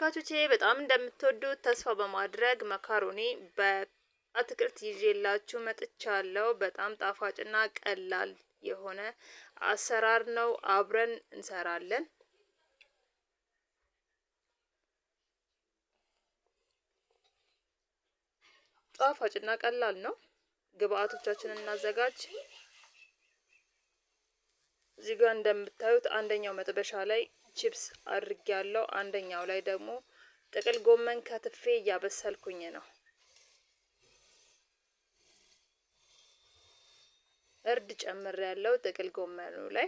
ተመልካቾቼ በጣም እንደምትወዱት ተስፋ በማድረግ መካሮኒ በአትክልት ይዤላችሁ መጥቻለሁ። በጣም ጣፋጭና ቀላል የሆነ አሰራር ነው። አብረን እንሰራለን። ጣፋጭና ቀላል ነው። ግብአቶቻችንን እናዘጋጅ። እዚህ ጋር እንደምታዩት አንደኛው መጥበሻ ላይ ቺፕስ አድርጌያለሁ። አንደኛው ላይ ደግሞ ጥቅል ጎመን ከትፌ እያበሰልኩኝ ነው። እርድ ጨምሬያለሁ ጥቅል ጎመኑ ላይ።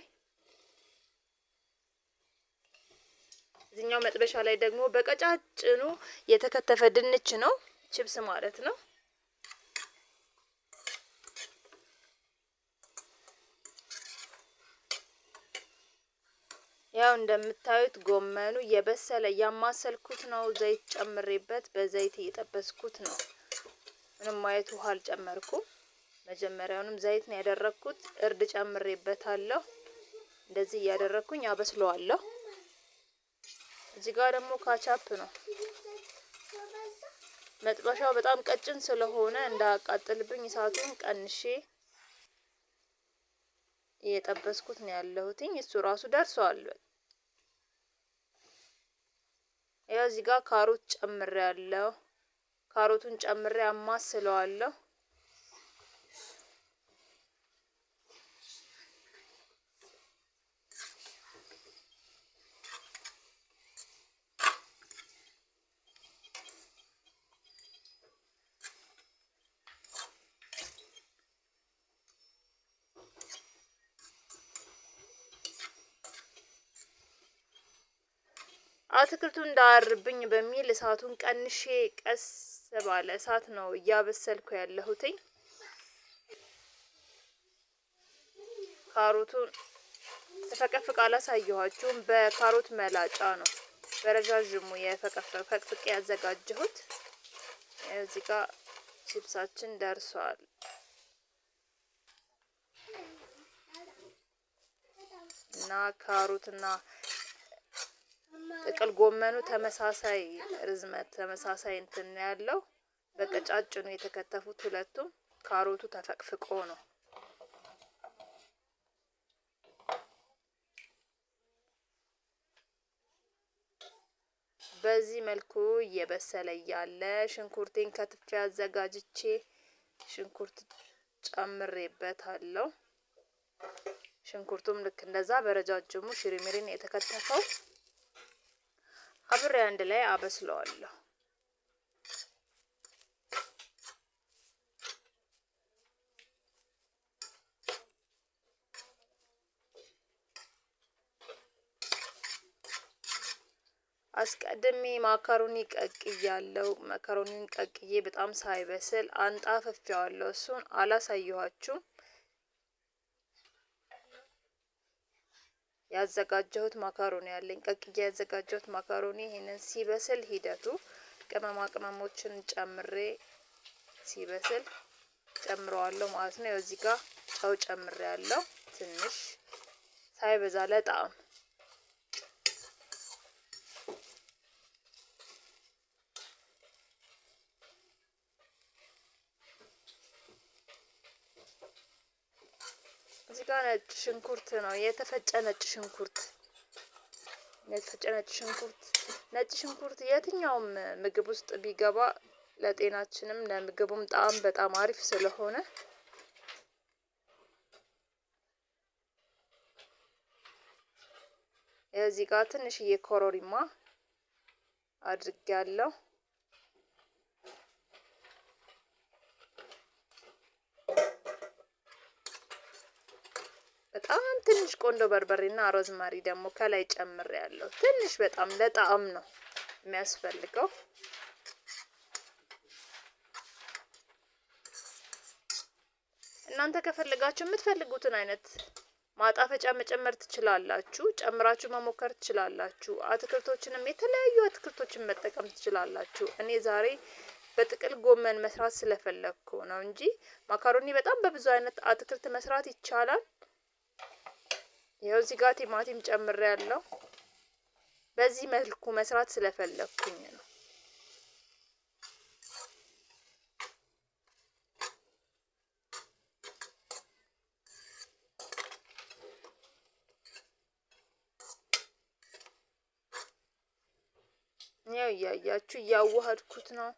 እዚህኛው መጥበሻ ላይ ደግሞ በቀጫጭኑ የተከተፈ ድንች ነው፣ ቺፕስ ማለት ነው። ያው እንደምታዩት ጎመኑ የበሰለ ያማሰልኩት ነው። ዘይት ጨምሬበት በዘይት እየጠበስኩት ነው። ምንም ማየት ውሃ አልጨመርኩም። መጀመሪያውንም ዘይት ነው ያደረኩት። እርድ ጨምሬበታለሁ። እንደዚህ እያደረኩኝ አበስለዋለሁ። እዚህ ጋር ደግሞ ካቻፕ ነው። መጥበሻው በጣም ቀጭን ስለሆነ እንዳያቃጥልብኝ እሳቱን ቀንሼ እየጠበስኩት ነው ያለሁትኝ። እሱ ራሱ ደርሷል። ያው እዚህ ጋር ካሮት ጨምሬያለሁ። ካሮቱን ጨምሬ አማስለዋለሁ። አትክልቱ እንዳያርብኝ በሚል እሳቱን ቀንሼ ቀስ ባለ እሳት ነው እያበሰልኩ ያለሁትኝ። ካሮቱን ተፈቀፍቃ አላሳየኋችሁም። በካሮት መላጫ ነው በረጃጅሙ ፈቅፍቄ ያዘጋጀሁት። እዚህ ጋር ቺፕሳችን ደርሷል። እና ካሮትና ጥቅል ጎመኑ ተመሳሳይ ርዝመት ተመሳሳይ እንትን ያለው በቀጫጭኑ የተከተፉት ሁለቱም። ካሮቱ ተፈቅፍቆ ነው። በዚህ መልኩ እየበሰለ ያለ ሽንኩርቴን ከትፌ አዘጋጅቼ ሽንኩርት ጨምሬበታለሁ። ሽንኩርቱም ልክ እንደዛ በረጃጅሙ ሽሪሚሪን የተከተፈው አብሬ አንድ ላይ አበስለዋለሁ። አስቀድሜ ማካሮኒ ቀቅያለሁ። ማካሮኒን ቀቅዬ በጣም ሳይበስል አንጣፍፌዋለሁ። እሱን አላሳየኋችሁም። ያዘጋጀሁት ማካሮኒ ያለኝ ቀቅዬ ያዘጋጀሁት ማካሮኒ ይሄንን ሲበስል ሂደቱ ቅመማ ቅመሞችን ጨምሬ ሲበስል ጨምረዋለሁ ማለት ነው። እዚህ ጋር ጨው ጨምሬያለሁ ትንሽ ሳይበዛ ለጣዕም። እዚህ ጋር ነጭ ሽንኩርት ነው የተፈጨ ነጭ ሽንኩርት። ነጭ ሽንኩርት የትኛውም ምግብ ውስጥ ቢገባ ለጤናችንም ለምግቡም ጣዕም በጣም አሪፍ ስለሆነ እዚህ ጋር ትንሽዬ ኮረሪማ አድርጌያለሁ። በጣም ትንሽ ቆንጆ በርበሬና ሮዝማሪ ደግሞ ከላይ ጨምሬያለሁ። ትንሽ በጣም ለጣዕም ነው የሚያስፈልገው። እናንተ ከፈለጋችሁ የምትፈልጉትን አይነት ማጣፈጫ መጨመር ትችላላችሁ። ጨምራችሁ መሞከር ትችላላችሁ። አትክልቶችንም የተለያዩ አትክልቶችን መጠቀም ትችላላችሁ። እኔ ዛሬ በጥቅል ጎመን መስራት ስለፈለኩ ነው እንጂ ማካሮኒ በጣም በብዙ አይነት አትክልት መስራት ይቻላል። ይኸው እዚህ ጋር ቲማቲም ጨምሬያለሁ። በዚህ መልኩ መስራት ስለፈለኩኝ ነው። ያው እያያችሁ እያዋሃድኩት ነው።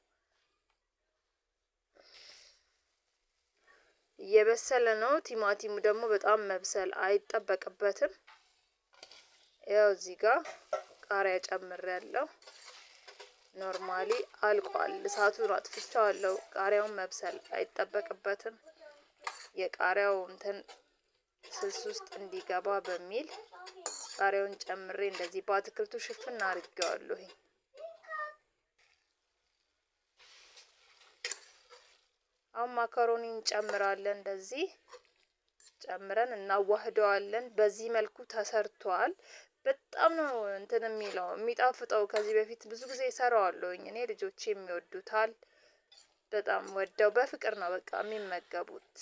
እየበሰለ ነው። ቲማቲሙ ደግሞ በጣም መብሰል አይጠበቅበትም። ያው እዚህ ጋር ቃሪያ ጨምሬያለሁ። ኖርማሊ አልቋል። እሳቱን አጥፍቻለሁ። ቃሪያውን መብሰል አይጠበቅበትም። የቃሪያው እንትን ስልስ ውስጥ እንዲገባ በሚል ቃሪያውን ጨምሬ እንደዚህ በአትክልቱ ሽፍን አድርጌዋለሁ። አሁን ማካሮኒ እንጨምራለን። እንደዚህ ጨምረን እናዋህደዋለን። በዚህ መልኩ ተሰርቷል። በጣም ነው እንትን የሚጣፍጠው። ከዚህ በፊት ብዙ ጊዜ እሰራዋለሁኝ እኔ፣ ልጆቼ የሚወዱታል። በጣም ወደው በፍቅር ነው በቃ የሚመገቡት።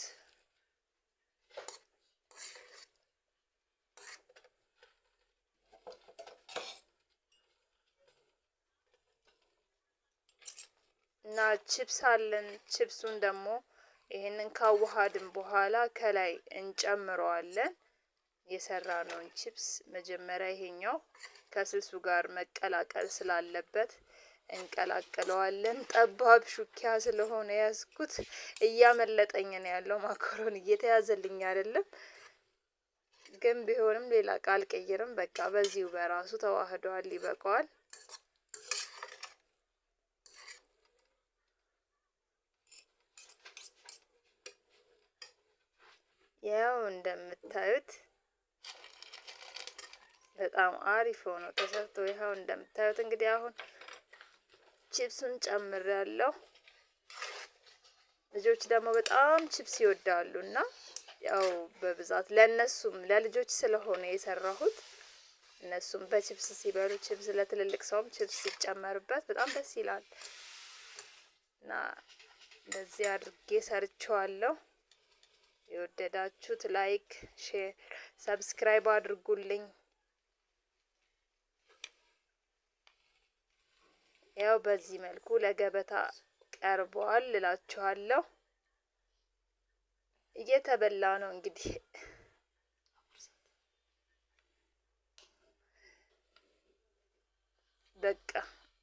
እና ቺፕስ አለን። ቺፕሱን ደግሞ ይሄንን ካዋሃድን በኋላ ከላይ እንጨምረዋለን። የሰራነውን ቺፕስ መጀመሪያ ይሄኛው ከስልሱ ጋር መቀላቀል ስላለበት እንቀላቅለዋለን። ጠባብ ሹኪያ ስለሆነ ያዝኩት እያመለጠኝ ነው ያለው። ማካሮኒ እየተያዘልኝ አይደለም፣ ግን ቢሆንም ሌላ ቃል ቀይርም። በቃ በዚሁ በራሱ ተዋህዷል፣ ይበቃዋል። ያው እንደምታዩት በጣም አሪፍ ሆኖ ተሰርቶ ይኸው እንደምታዩት እንግዲህ አሁን ቺፕሱን ጨምሬያለሁ። ልጆች ደግሞ በጣም ቺፕስ ይወዳሉና ያው በብዛት ለነሱም ለልጆች ስለሆነ የሰራሁት እነሱም በቺፕስ ሲበሉ፣ ቺፕስ ለትልልቅ ሰውም ቺፕስ ሲጨመርበት በጣም ደስ ይላል እና እንደዚህ አድርጌ ሰርቼዋለሁ። የወደዳችሁት ላይክ፣ ሼር፣ ሰብስክራይብ አድርጉልኝ። ያው በዚህ መልኩ ለገበታ ቀርቧል እላችኋለሁ። እየተበላ ነው እንግዲህ። በቃ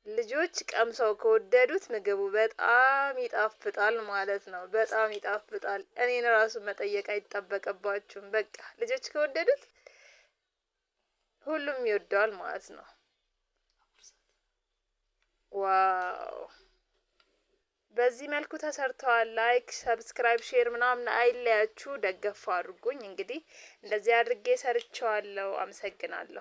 ልጆች ቀምሰው ከወደዱት ምግቡ በጣም ይጣፍጣል ማለት ነው። በጣም ይጣፍጣል። እኔን ራሱ መጠየቅ አይጠበቅባችሁም። በቃ ልጆች ከወደዱት ሁሉም ይወደዋል ማለት ነው። ዋው! በዚህ መልኩ ተሰርተዋል። ላይክ፣ ሰብስክራይብ፣ ሼር ምናምን አይለያችሁ። ደገፍ አድርጉኝ። እንግዲህ እንደዚህ አድርጌ ሰርቼዋለሁ። አመሰግናለሁ።